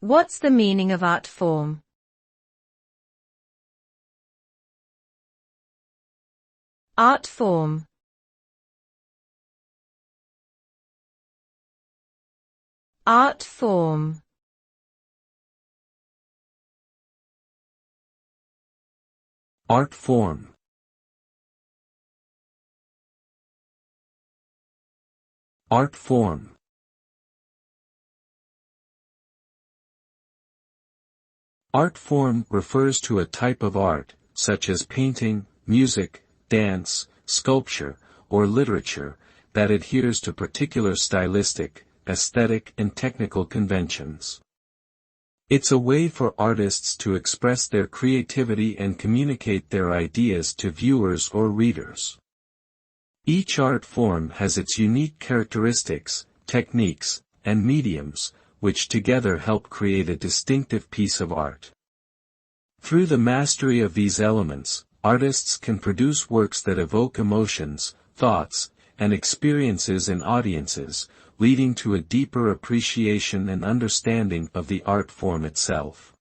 What's the meaning of art form? Art form. Art form. Art form. Art form. Art form refers to a type of art, such as painting, music, dance, sculpture, or literature, that adheres to particular stylistic, aesthetic and technical conventions. It's a way for artists to express their creativity and communicate their ideas to viewers or readers. Each art form has its unique characteristics, techniques, and mediums, which together help create a distinctive piece of art. Through the mastery of these elements, artists can produce works that evoke emotions, thoughts, and experiences in audiences, leading to a deeper appreciation and understanding of the art form itself.